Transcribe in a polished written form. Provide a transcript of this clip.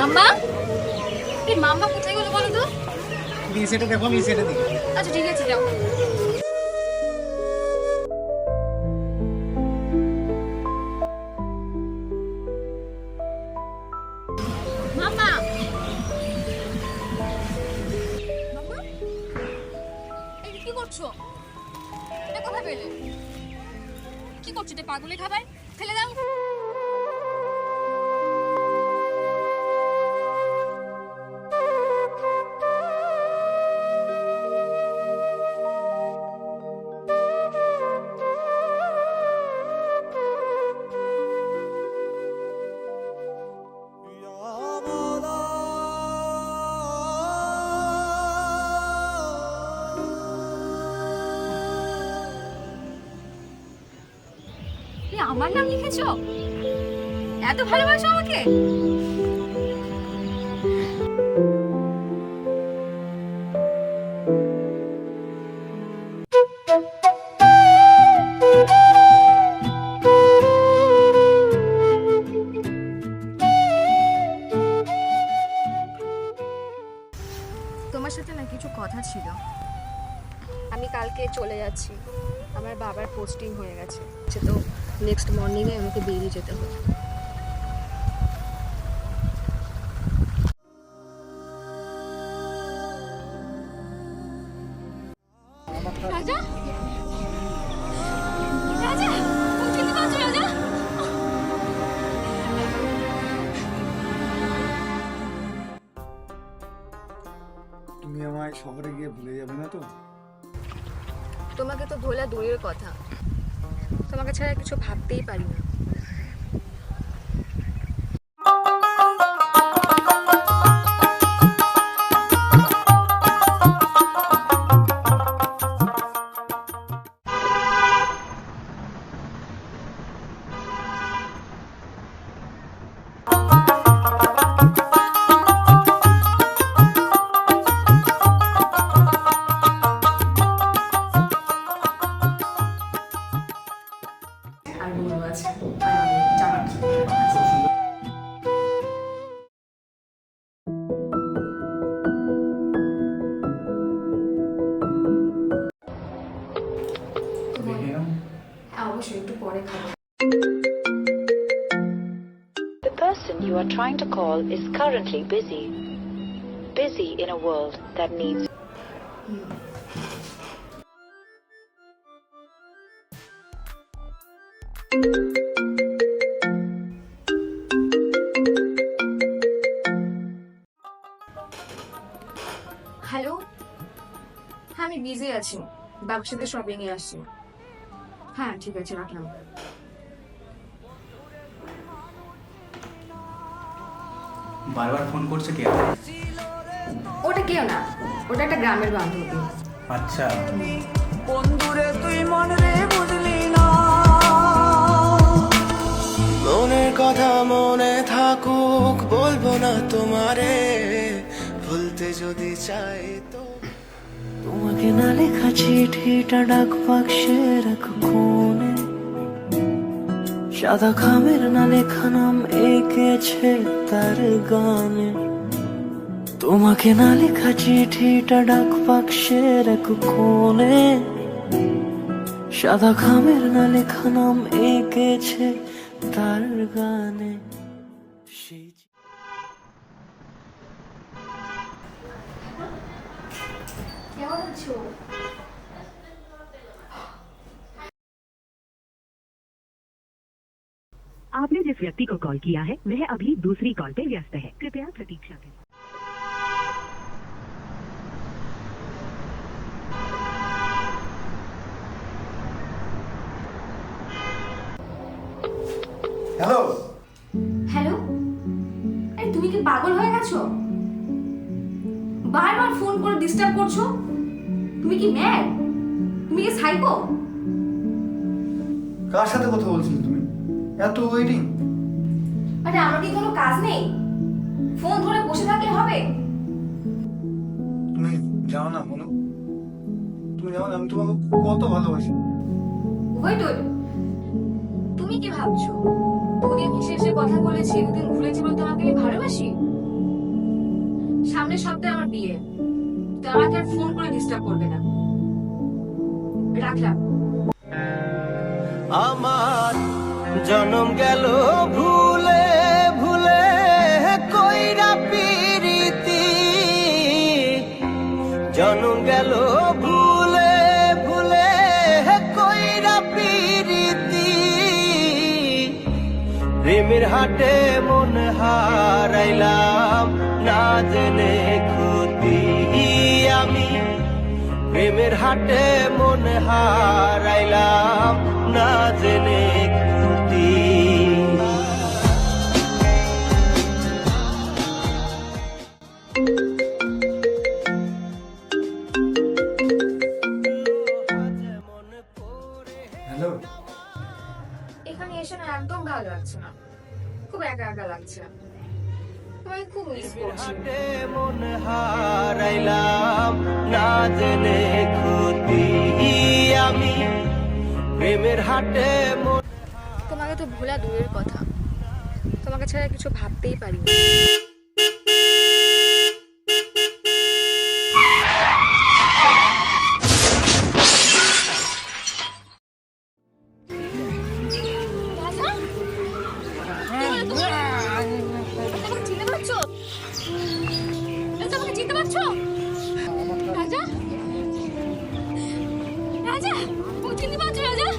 মাম্মা, এই মাম্মা কোথায় গেল বলো তো? তুমি সেটা দেখো, আমি সেটা দেখি। আচ্ছা ঠিক আছে, যাও। মাম্মা, মাম্মা, এই কি করছো? এটা কোথায় পেলে? কি করছো? এটা পাগলের খাবার, ফেলে দাও। আমার নাম লিখেছো? এত ভালোবাসো আমাকে? তোমার সাথে না কিছু কথা ছিল। আমি কালকে চলে যাচ্ছি, আমার বাবার পোস্টিং হয়ে গেছে, তো নেক্সট মর্নিংয়ে আমাকে বেরিয়ে যেতে হবে। রাজা, রাজা, তুমি চিনতে পারছো রাজা? তুমি আমায় শহরে গিয়ে ভুলে যাবে না তো? তোমাকে তো ভোলা দূরের কথা, তোমাকে ছাড়া কিছু ভাবতেই পারি না। আর বলবো আছে, আর আমি জানি। অবশ্যই একটু পরে খাবো। The person you are trying to call is currently busy. Busy in a world that needs. Hello, হ্যাঁ আমি বিজি আছি, বাবার সাথে শপিং এ আসছি। হ্যাঁ ঠিক আছে, রাখলাম। বারবার ফোন করছে কে? ওটা কেউ না, ওটা একটা গ্রামের বান্ধবী। আচ্ছা, বন্ধুরে তুই মন রে বুঝলি না, মনের কথা মনে থাকুক বলবো না তোমারে, ভুলতে যদি চাই তো তোমাকে না লেখা চিঠিটা ডাক বাক্সে রাখো কোণে, সাদা খামের না লেখা নাম এঁকেছে তার গানে, তোমাকে না লেখা চিঠিটা ডাক বাক্সে রাখো কোণে, সাদা খামের না লেখা নাম এঁকেছে তার গানে। সেই কেমন আছো? आपने जिस व्यक्ति को कॉल किया है वह अभी दूसरी कॉल पे व्यस्त है, कृपया प्रतीक्षा करें। হ্যালো, হ্যালো, আরে তুমি কি পাগল হয়ে গেছো? বারবার ফোন করে ডিস্টার্ব করছো। তুমি কি ম্যাড? তুমি কি সাইকো? কার সাথে কথা বলছিলে তুমি? এত ওয়েটিং? আরে আমার কি কোনো কাজ নেই? ফোন ধরে বসে থাকলে হবে? তুমি জানো না বলো, তুমি জানো না আমি তোমাকে কত ভালোবাসি। ওয়েট ওয়েট, তুমি কি ভাবছো দুদিন হেসে হেসে কথা বলেছি, দুদিন ভুলেছি বলে তোমাকে আমি ভালোবাসি? সামনের সপ্তাহে আমার বিয়ে, তো আমাকে আর ফোন করে ডিস্টার্ব করবে না। রাখলাম। আমার জনম গেল ভুলে ভুলে কইরা পিরিতি, জনম গেল ভুলে ভুলে কইরা পিরিতি, প্রেমের হাটে মন হারাইলাম না জেনে ক্ষতি আমি, প্রেমের হাটে মন হারাইলাম না জেনে ক্ষতি। হ্যালো, এখানে এসে না একদম ভালো লাগছে না, খুব একা একা লাগছে, তোমায় খুব মিস করছি। হাটে মন হারাইলাম না জেনে ক্ষতি আমি, প্রেমের হাটে মন। তোমাকে তো ভোলা দূরের কথা, তোমাকে ছাড়া কিছু ভাবতেই পারি না। চিনতে পারছো? আমাকে চিনতে পারছো? রাজা, রাজা, চিনতে পারছো রাজা?